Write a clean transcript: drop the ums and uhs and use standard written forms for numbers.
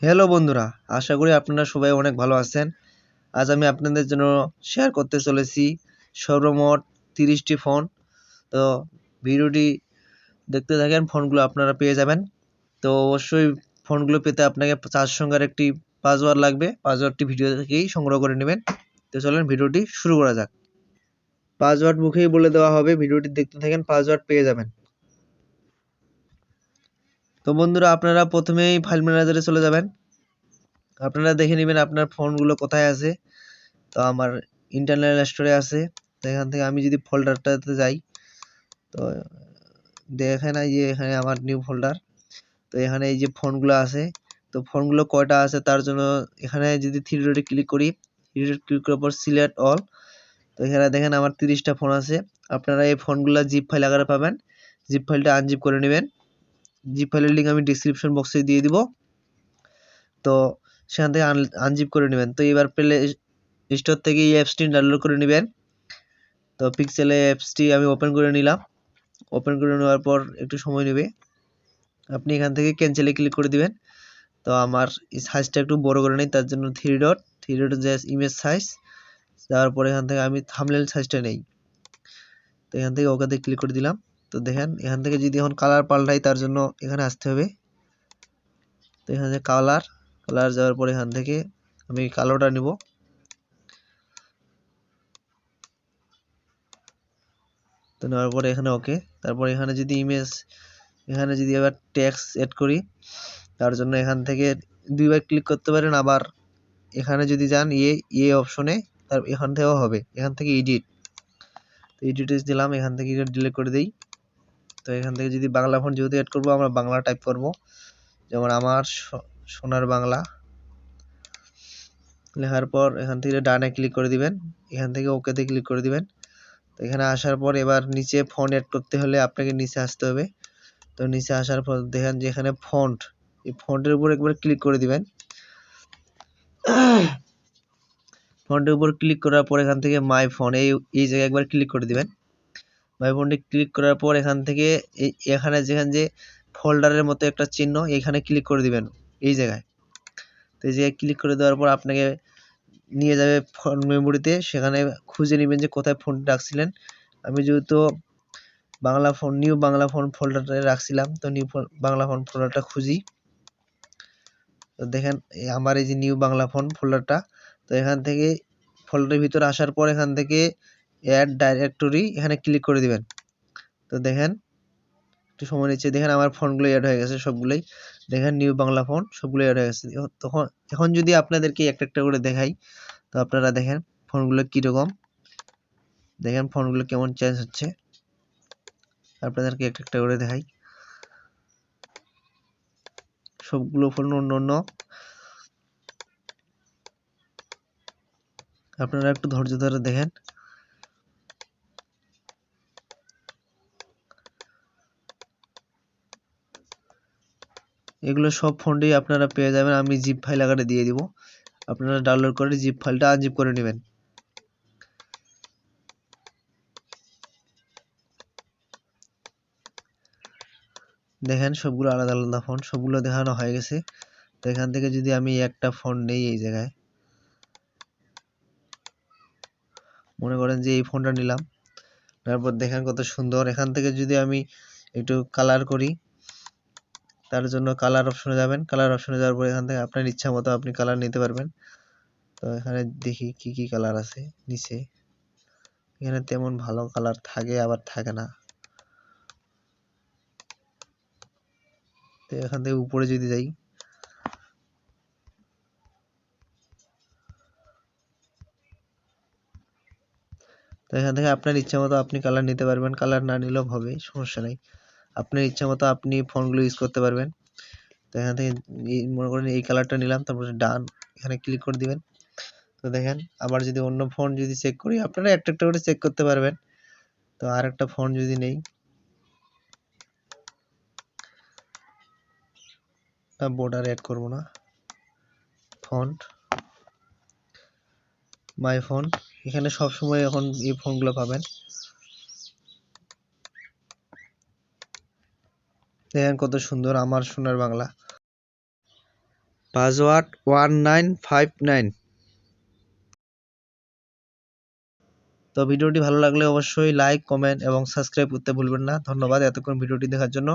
Hello বন্ধুরা, আশা করি আপনারা সবাই অনেক ভালো আছেন। আজ আমি আপনাদের জন্য শেয়ার করতে চলেছি সর্বমোট 30টি ফোন। তো ভিডিওটি দেখতে থাকেন, ফোনগুলো আপনারা পেয়ে যাবেন। তো অবশ্যই ফোনগুলো পেতে আপনাকে 4 সংখ্যার একটি পাসওয়ার্ড লাগবে। পাসওয়ার্ডটি ভিডিও থেকেই সংগ্রহ করে নেবেন। তো চলেন ভিডিওটি শুরু করা যাক। পাসওয়ার্ড মুখেই বলে দেওয়া হবে, ভিডিওটি দেখতে থাকেন, পাসওয়ার্ড পেয়ে যাবেন। তো বন্ধুরা, আপনারা প্রথমেই ফাইল ম্যানেজারে চলে যাবেন। আপনারা দেখে নেবেন আপনার ফোনগুলো কোথায় আছে। তো আমার ইন্টারনাল স্টোরে আছে। তো এখান থেকে আমি যদি ফোল্ডারটাতে যাই, তো দেখেন এই যে এখানে আমার নিউ ফোল্ডার। তো এখানে এই যে ফোনগুলো আছে, তো ফোনগুলো কয়টা আছে তার জন্য এখানে যদি থ্রি ডটে ক্লিক করি, থ্রি ডট ক্লিক করার পর সিলেক্ট অল। তো এখানে দেখেন আমার 30টা ফোন আছে। আপনারা এই ফোনগুলো জিপ ফাইল আকারে পাবেন। জিপ ফাইলটা আনজিপ করে নেবেন। জিপ ফাইলের লিঙ্ক আমি ডিসক্রিপশন বক্সে দিয়ে দিব। তো সেখান থেকে আনজিপ করে নেবেন। তো এবার প্লে স্টোর থেকে এই অ্যাপসটি ডাউনলোড করে নেবেন। তো পিক্সেলে অ্যাপসটি আমি ওপেন করে নিলাম। ওপেন করে নেওয়ার পর একটু সময় নেবে। আপনি এখান থেকে ক্যান্সেলে ক্লিক করে দিবেন। তো আমার এই সাইজটা একটু বড় করে নেই, তার জন্য থ্রি ডট যে ইমেজ সাইজ, যাওয়ার পর এখান থেকে আমি থাম্বনেল সাইজটা নেই। তো এখান থেকে ওকেতে ক্লিক করে দিলাম। তো দেখেন এখান থেকে যদি এখন কালার পাল্টাই, তার জন্য এখানে আসতে হবে। তো এখানে কালার যাওয়ার পর এখান থেকে আমি কালোটা নিব। তো নেওয়ার পরে এখানে ওকে। তারপর এখানে যদি এখানে যদি আবার টেক্সট এড করি, তার জন্য এখান থেকে দুইবার ক্লিক করতে পারেন। আবার এখানে যদি যান অপশনে, তার এখান থেকেও হবে। এখান থেকে এডিট, তো এডিটে দিলাম, এখান থেকে ডিলিট করে দেই। তো এখান থেকে যদি বাংলা ফন্ট যেহেতু এড করবো, আমরা বাংলা টাইপ করব, যেমন আমার সোনার বাংলা। লেখার পর এখান থেকে ডানে ক্লিক করে দিবেন, এখান থেকে ওকেতে ক্লিক করে দিবেন। তো এখানে আসার পর এবার নিচে ফন্ট এড করতে হলে আপনাকে নিচে আসতে হবে। তো নিচে আসার পর দেখেন যে এখানে ফন্ট, এই ফন্টের উপর একবার ক্লিক করে দিবেন। ফন্টের উপর ক্লিক করার পর এখান থেকে মাই ফোন এই জায়গায় একবার ক্লিক করে দিবেন। মাই ফোনটি ক্লিক করার পর এখান থেকে এখানে যেখানে যে ফোল্ডারের মতো একটা চিহ্ন, এখানে ক্লিক করে দিবেন এই জায়গায়। তো এই জায়গায় ক্লিক করে দেওয়ার পর আপনাকে নিয়ে যাবে ফোন মেমোরিতে। সেখানে খুঁজে নেবেন যে কোথায় ফোনটি রাখছিলেন। আমি যেহেতু নিউ বাংলা ফোন ফোল্ডারে রাখছিলাম, তো নিউ বাংলা ফোন ফোল্ডারটা খুঁজি। তো দেখেন আমার এই যে নিউ বাংলা ফোন ফোল্ডারটা। তো এখান থেকে ফোল্ডারের ভিতরে আসার পর এখান থেকে অ্যাড ডাইরেক্টরি, এখানে ক্লিক করে দিবেন। তো দেখেন একটু সময় নিচ্ছে, দেখেন আমার ফোনগুলো অ্যাড হয়ে গেছে সবগুলোই। দেখেন নিউ বাংলা ফোন সবগুলো অ্যাড হয়ে গেছে। তখন এখন যদি আপনাদেরকে একটা একটা করে দেখাই, তো আপনারা দেখেন ফোনগুলো কিরকম, দেখেন ফোনগুলো কেমন চেঞ্জ হচ্ছে। আপনাদেরকে একটা একটা করে দেখাই। সবগুলো ফোন অন্য অন্য। আপনারা একটু ধৈর্য ধরে দেখেন। এগুলো সব ফোনটাই আপনারা পেয়ে যাবেন, আমি জিপ ফাইল আকারে দিয়ে দিব। আপনারা ডাউনলোড করে জিপ ফাইলটা আনজিপ করে নেবেন। দেখেন সবগুলো আলাদা আলাদা ফোন, সবগুলো দেখানো হয়ে গেছে। তো এখান থেকে যদি আমি একটা ফোন নেই, এই জায়গায় মনে করেন যে এই ফোনটা নিলাম, তারপর দেখেন কত সুন্দর। এখান থেকে যদি আমি একটু কালার করি, তার জন্য কালার অপশনে যাবেন। কালার অপশনে যাওয়ার পর এখান থেকে আপনার ইচ্ছা মতো আপনি কালার নিতে পারবেন। তো এখানে দেখি কি কি কালার আছে নিচে। এখানে তেমন ভালো কালার থাকে, আবার থাকে না। তো এখান থেকে উপরে যদি যাই, তো এখান থেকে আপনার ইচ্ছা মতো আপনি কালার নিতে পারবেন। কালার না নিলেও হবে, সমস্যা নাই। আপনার ইচ্ছা মতো আপনি ফোনগুলো ইউজ করতে পারবেন। তো এখান থেকে মনে করেন এই কালারটা নিলাম, তারপরে ডান, এখানে ক্লিক করে দিবেন। তো দেখেন আবার যদি অন্য ফোন যদি চেক করি, আপনারা একটা একটা করে চেক করতে পারবেন। তো আর একটা ফোন যদি নেই, বর্ডার অ্যাড করব না, ফন্ট মাই ফোন, এখানে সব সময় এখন এই ফোনগুলো পাবেন। দেখেন কত সুন্দর আমার সোনার বাংলা। পাসওয়ার্ড 1959। তো ভিডিওটি ভালো লাগলে অবশ্যই লাইক, কমেন্ট এবং সাবস্ক্রাইব করতে ভুলবেন না। ধন্যবাদ এতক্ষণ ভিডিওটি দেখার জন্য।